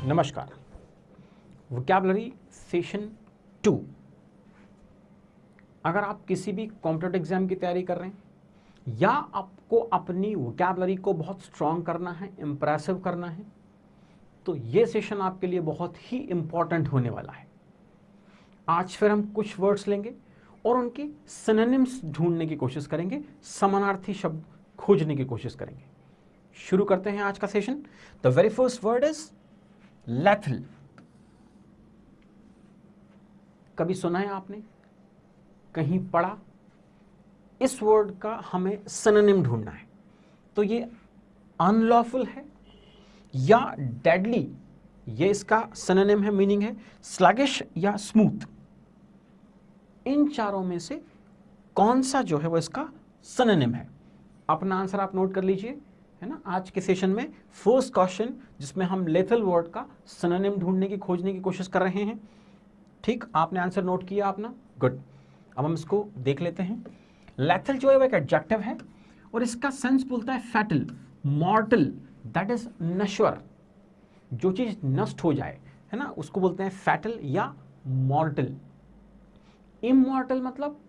नमस्कार। Vocabulary session 2। अगर आप किसी भी कॉम्पिटिटिव एग्जाम की तैयारी कर रहे हैं या आपको अपनी वोकैबुलरी को बहुत स्ट्रांग करना है, इंप्रेसिव करना है, तो ये सेशन आपके लिए बहुत ही इंपॉर्टेंट होने वाला है। आज फिर हम कुछ वर्ड्स लेंगे और उनके सिनोनिम्स ढूंढने की कोशिश करेंगे, समानार्थी शब्द खोजने की कोशिश करेंगे। शुरू करते हैं आज का session. The very first word is lethal. कभी सुना है आपने, कहीं पढ़ा? इस वर्ड का हमें सिनोनिम ढूंढना है। तो ये अनलॉफुल है या डेडली, ये इसका सिनोनिम है, मीनिंग है स्लगिश या स्मूथ। इन चारों में से कौन सा जो है वो इसका सिनोनिम है? अपना आंसर आप नोट कर लीजिए, है ना। आज के सेशन में फर्स्ट क्वेश्चन जिसमें हम लेथल वर्ड का सिनोनिम ढूंढने की, खोजने की कोशिश कर रहे हैं। ठीक, आपने आंसर नोट किया अपना, गुड। अब हम इसको देख लेते हैं। लेथल जो है वो एक एडजेक्टिव है और इसका सेंस बोलता है फैटल, मॉर्टल, दैट इज नश्वर। जो चीज नष्ट हो जाए, है ना, उसको बोलते हैं फैटल या मॉर्टल। इमॉर्टल मतलब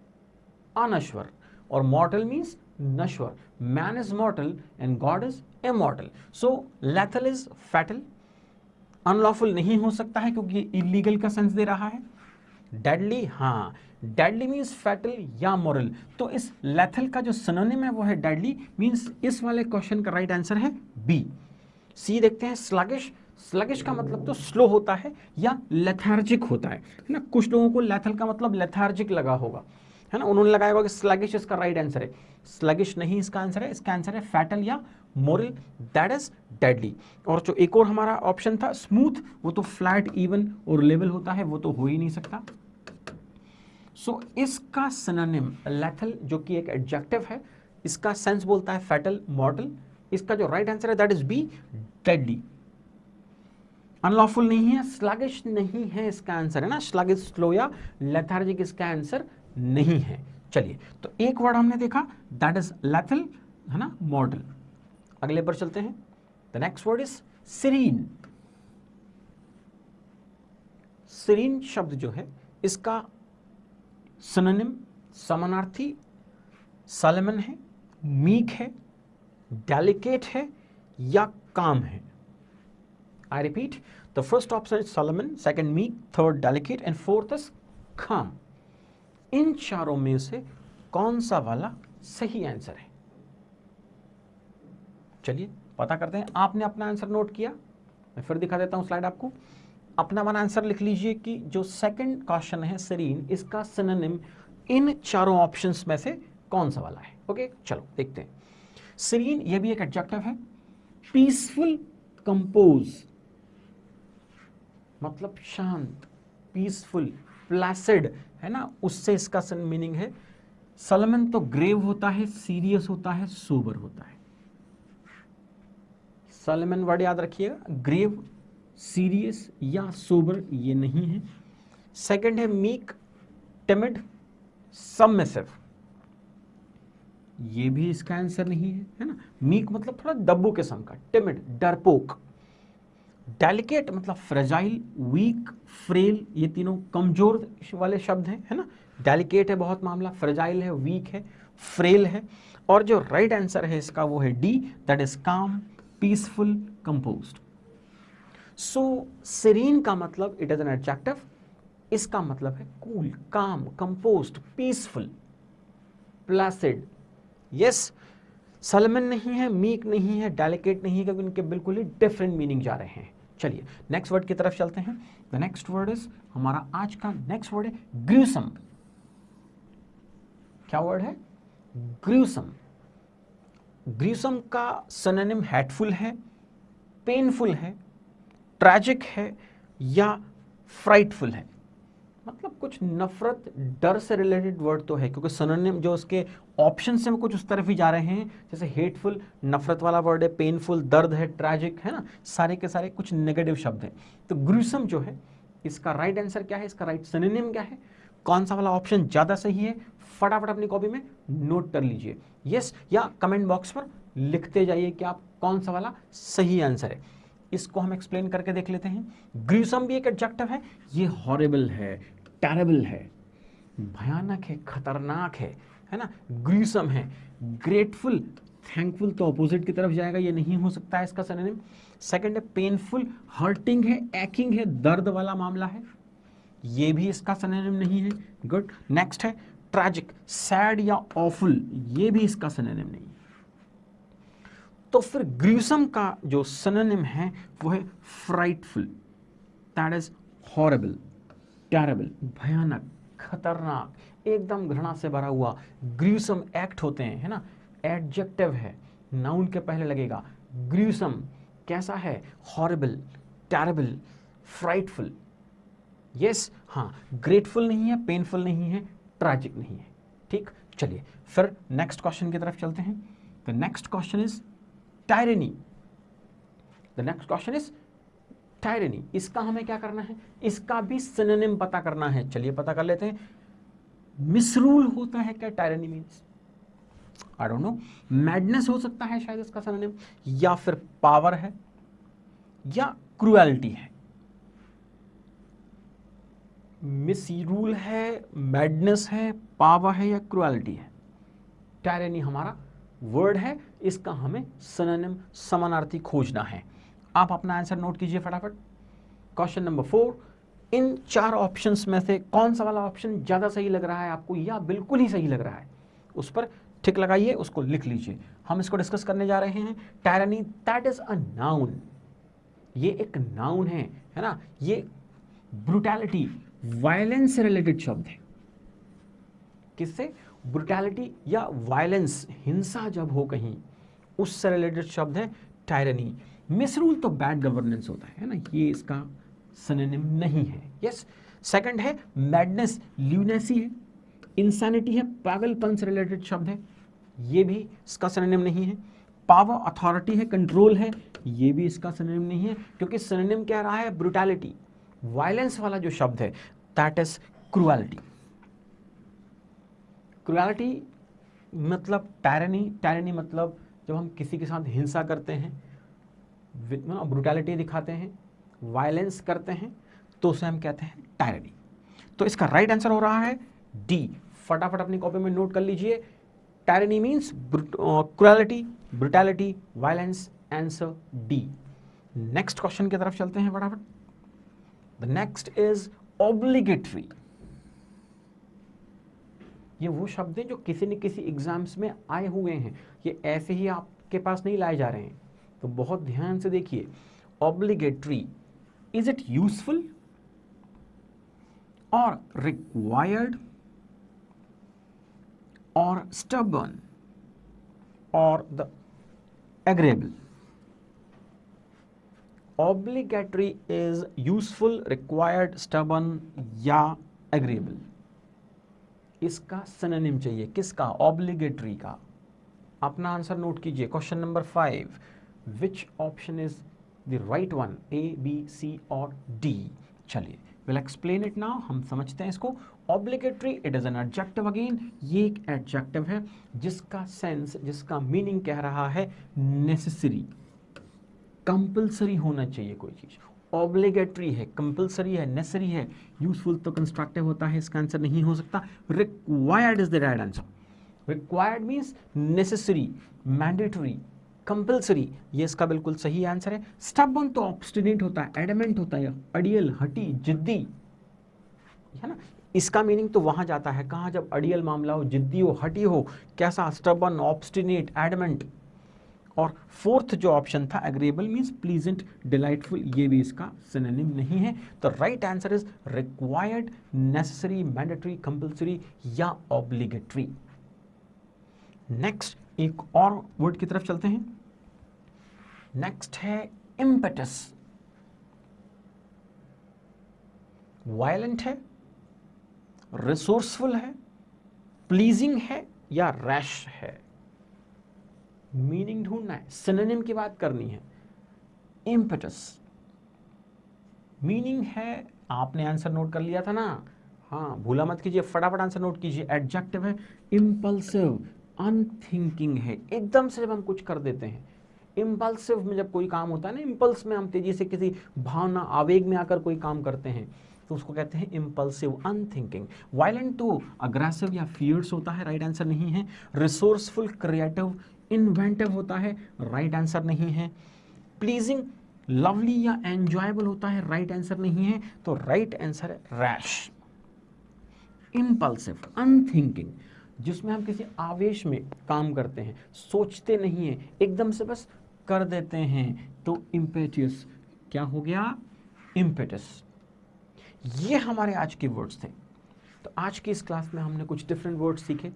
अनश्वर और मॉर्टल मीन्स नश्वर। Man is मॉर्टल and God is immortal. So lethal is fatal. Unlawful नहीं हो सकता है क्योंकि इलीगल का सेंस दे रहा है। डेडली, हाँ, डेडली मीन्स फैटल या मोरल। तो इस लेथल का जो सिनोनिम है वो है डेडली, मीन्स इस वाले क्वेश्चन का राइट आंसर है बी। सी देखते हैं, स्लगिश। स्लगिश का मतलब तो स्लो होता है या लेथार्जिक होता है ना। कुछ लोगों को लेथल का मतलब लेथार्जिक लगा होगा, है ना, उन्होंने लगाया होगा कि स्लगिश इसका राइट आंसर है। स्लगिश नहीं इसका आंसर है, इसका आंसर है फैटल या मोरल, दैट इज डेडली। और जो एक और हमारा ऑप्शन था स्मूथ, वो तो फ्लैट, इवन और लेवल होता है, वो तो हो ही नहीं सकता। सो इसका सिनोनिम लेथल, जो कि एक एडजेक्टिव है, इसका सेंस बोलता है फैटल, मॉर्टल। इसका जो राइट आंसर है that is B, deadly. Unlawful नहीं है, स्लगिश नहीं है इसका आंसर, है ना। स्लगिश, स्लो या लेथार्जिक इसका आंसर नहीं है। चलिए, तो एक वर्ड हमने देखा दैट इज लेथल, है ना, मॉर्टल। अगले पर चलते हैं। The next word is serene. Serene शब्द जो है इसका सिनोनिम, समानार्थी, सॉलोमन है, मीक है, डेलिकेट है या काम है। I repeat, the first option is solemn, second meek, third delicate and fourth is calm. इन चारों में से कौन सा वाला सही आंसर है? चलिए पता करते हैं। आपने अपना आंसर नोट किया, मैं फिर दिखा देता हूं स्लाइड आपको। अपना वाला आंसर लिख लीजिए कि जो सेकंड क्वेश्चन है सीरीन, इसका सिनोनिम इन चारों ऑप्शंस में से कौन सा वाला है। ओके, चलो देखते हैं। सीरीन ये भी एक एडजेक्टिव है। पीसफुल, कंपोज मतलब शांत, पीसफुल, प्लेसिड, है ना, उससे इसका मीनिंग है। सॉलोमन तो ग्रेव होता है, सीरियस होता है, सोबर होता है। सॉलोमन वर्ड याद रखिएगा, ग्रेव, सीरियस या सोबर ये नहीं है। सेकंड है मीक, टिमिड, सबमिसिव, ये भी इसका आंसर नहीं है ना। मीक मतलब थोड़ा दब्बू किस्म का, टिमिड डरपोक। डेलिकेट मतलब फ्रेजाइल, वीक, फ्रेल, ये तीनों कमजोर वाले शब्द हैं, है ना। डेलिकेट है बहुत मामला, फ्रेजाइल है, वीक है, फ्रेल है। और जो राइट आंसर है इसका वो है डी, दैट इज काम, पीसफुल, कंपोज्ड। सो सीरीन का मतलब इट इज एन एडजेक्टिव, इसका मतलब है cool, calm, composed, peaceful, placid. Yes, solemn नहीं है, मीक नहीं है, डेलिकेट नहीं है, क्योंकि इनके बिल्कुल ही डिफरेंट मीनिंग जा रहे हैं। चलिए नेक्स्ट वर्ड की तरफ चलते हैं। द नेक्स्ट वर्ड इज, हमारा आज का नेक्स्ट वर्ड है ग्रूसम। क्या वर्ड है? ग्रूसम। ग्रूसम का सिनोनिम हेटफुल है, पेनफुल है, ट्रैजिक है या फ्राइटफुल है। मतलब कुछ नफरत, डर से रिलेटेड वर्ड तो है, क्योंकि सिनोनिम जो उसके ऑप्शन से कुछ उस तरफ ही जा रहे हैं। जैसे हेटफुल नफरत वाला वर्ड है, पेनफुल दर्द है, ट्रैजिक, है ना, सारे के सारे कुछ नेगेटिव शब्द हैं। तो ग्रूसम जो है इसका राइट आंसर क्या है, इसका राइट सिनोनिम क्या है, कौन सा वाला ऑप्शन ज्यादा सही है, फटाफट अपनी कॉपी में नोट कर लीजिए, यस या कमेंट बॉक्स पर लिखते जाइए कि आप कौन सा वाला सही आंसर है। इसको हम एक्सप्लेन करके देख लेते हैं। ग्रूसम भी एक एडजेक्टिव है, ये हॉरिबल है, टेरेबल है, भयानक है, खतरनाक है ना। ग्रूसम है। ग्रेटफुल, थैंकफुल तो अपोजिट की तरफ जाएगा, ये नहीं हो सकता है इसका सिनोनिम। सेकंड है पेनफुल, हर्टिंग है, एक्किंग है, दर्द वाला मामला है, ये भी इसका सिनोनिम नहीं है। गुड। नेक्स्ट है ट्रैजिक, सैड या ऑफुल, ये भी इसका सिनोनिम नहीं है। तो फिर ग्रूसम का जो सिनोनिम है वो है frightful, that is horrible, terrible, भयानक, खतरनाक, एकदम घृणा से भरा हुआ। ग्रूसम एक्ट होते हैं, है ना, एडजेक्टिव है, नाउन के पहले लगेगा। ग्रूसम कैसा है? Horrible, terrible, frightful. यस, हाँ, ग्रेटफुल नहीं है, पेनफुल नहीं है, ट्रैजिक नहीं है। ठीक, चलिए फिर नेक्स्ट क्वेश्चन की तरफ चलते हैं। The next question is tyranny. The next question is tyranny. इसका हमें क्या करना है? इसका भी सिनोनिम पता करना है। चलिए पता कर लेते हैं। मिसरूल होता है क्या tyranny means? I don't know. Madness हो सकता है शायद इसका सिनोनिम, या फिर पावर है, या क्रुएलिटी है। मिसरूल है, मैडनेस है, पावर है, या क्रुएलिटी है। टायरनी हमारा वर्ड है, इसका हमें सिनोनिम, समानार्थी खोजना है। आप अपना आंसर नोट कीजिए फटाफट। क्वेश्चन नंबर 4, इन 4 ऑप्शंस में से कौन सा वाला ऑप्शन ज्यादा सही लग रहा है आपको, या बिल्कुल ही सही लग रहा है, उस पर टिक लगाइए, उसको लिख लीजिए। हम इसको डिस्कस करने जा रहे हैं। Tyranny that is a noun, ये एक नाउन है ना। ये ब्रुटैलिटी, वायलेंस से रिलेटेड शब्द है। किससे? ब्रुटैलिटी या वायलेंस, हिंसा जब हो कहीं, उससे रिलेटेड शब्द है टायरनी। मिसरूल तो बैड गवर्नेंस होता है ना, ये इसका सिनोनिम नहीं है। यस। सेकंड है मैडनेस, ल्यूनेसी है, इंसैनिटी है, पागलपन से रिलेटेड शब्द है, ये भी इसका सिनोनिम नहीं है। पावर, अथॉरिटी है, कंट्रोल है, ये भी इसका सिनोनिम नहीं है, क्योंकि सिनोनिम कह रहा है ब्रुटैलिटी, वायलेंस वाला जो शब्द है दैट इज क्रुएलिटी। क्रुएलिटी मतलब टायरनी, टायरनी मतलब जब हम किसी के साथ हिंसा करते हैं, ब्रुटैलिटी दिखाते हैं, वायलेंस करते हैं, तो उसे हम कहते हैं टायरनी। तो इसका राइट आंसर हो रहा है डी। फटाफट अपनी कॉपी में नोट कर लीजिए। Tyranny means cruelty, brutality, violence, answer D. Next question की तरफ चलते हैं फटाफट। The next is obligatory. ये वो शब्द हैं जो किसी न किसी एग्जाम्स में आए हुए हैं, ये ऐसे ही आपके पास नहीं लाए जा रहे हैं, तो बहुत ध्यान से देखिए। ऑब्लिगेटरी, इज इट यूजफुल और रिक्वायर्ड और स्टबर्न और the agreeable? Obligatory is useful, required, stubborn या एग्रेबल? इसका सिनोनिम चाहिए किसका? ऑब्लिगेटरी का। अपना आंसर नोट कीजिए। Question number 5, which option is the right one, A, B, C और डी? चलिए विल एक्सप्लेन इट नाउ, हम समझते हैं इसको। Obligatory, it is an adjective again, ये एक एडजेक्टिव है जिसका सेंस, जिसका मीनिंग कह रहा है नेसेसरी, कंपल्सरी होना चाहिए कोई चीज। ऑब्लिगेटरी है, कंपल्सरी है, नेसेसरी है, यूजफुल तो कंस्ट्रक्टिव होता है, इसका आंसर नहीं हो सकता। Required is the right answer. Required means necessary, mandatory, compulsory, ये इसका बिल्कुल सही आंसर है। स्टबर्न तो ऑब्स्टिनेट होता है, एडमेंट होता है, अड़ियल, हटी, जिद्दी, है ना। इसका मीनिंग तो वहां जाता है कहाँ, जब अड़ियल मामला हो, जिद्दी हो, हटी हो, कैसा? Stubborn, obstinate, adamant. और फोर्थ जो ऑप्शन था एग्रीएबल मींस प्लीजेंट, डिलाइटफुल, ये भी इसका सिनोनिम नहीं है। तो right answer is required, necessary, mandatory, compulsory या ऑब्लिगेटरी। नेक्स्ट एक और वर्ड की तरफ चलते हैं। नेक्स्ट है इम्पेटस। वायलेंट है, रिसोर्सफुल है, प्लीजिंग है या रैश है? मीनिंग ढूंढना है, सिनोनिम की बात करनी है। इम्पेटस मीनिंग है, आपने आंसर नोट कर लिया था ना, हाँ भूला मत कीजिए, फटाफट आंसर नोट कीजिए। एडजेक्टिव है, इंपल्सिव, अनथिंकिंग है, एकदम से जब हम कुछ कर देते हैं, इम्पल्सिव में जब कोई काम होता है ना, इम्पल्स में हम तेजी से किसी भावना आवेग में आकर कोई काम करते हैं तो उसको कहते हैं इम्पल्सिव, अनथिंकिंग। वायलेंट तो अग्रेसिव या फियर्स होता है, राइट आंसर नहीं है। रिसोर्सफुल, क्रिएटिव, इन्वेंटिव होता है, राइट आंसर नहीं है। प्लीजिंग, लवली या एंजॉयबल होता है, राइट आंसर नहीं है। तो राइट आंसर है रैश। इम्पल्सिव, अनथिंकिंग, जिसमें हम किसी आवेश में काम करते हैं, सोचते नहीं हैं, एकदम से बस कर देते हैं, तो इम्पेटियस। क्या हो गया? इम्पेटस। ये हमारे आज के वर्ड्स थे। तो आज की इस क्लास में हमने कुछ डिफरेंट वर्ड्स सीखे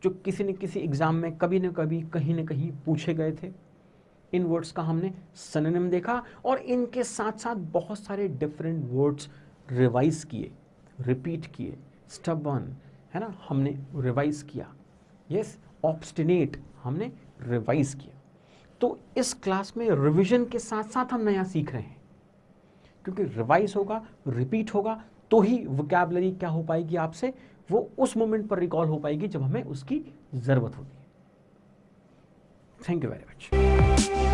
जो किसी न किसी एग्जाम में कभी न कभी कहीं न कहीं पूछे गए थे। इन वर्ड्स का हमने सिनोनिम देखा और इनके साथ साथ बहुत सारे डिफरेंट वर्ड्स रिवाइज किए, रिपीट किए। स्टबर्न है ना, हमने रिवाइज किया। यस, ऑब्स्टिनेट हमने रिवाइज किया। तो इस क्लास में रिवीजन के साथ साथ हम नया सीख रहे हैं, क्योंकि रिवाइज होगा, रिपीट होगा, तो ही वोकैबुलरी क्या हो पाएगी आपसे, वो उस मोमेंट पर रिकॉल हो पाएगी जब हमें उसकी जरूरत होगी। Thank you very much.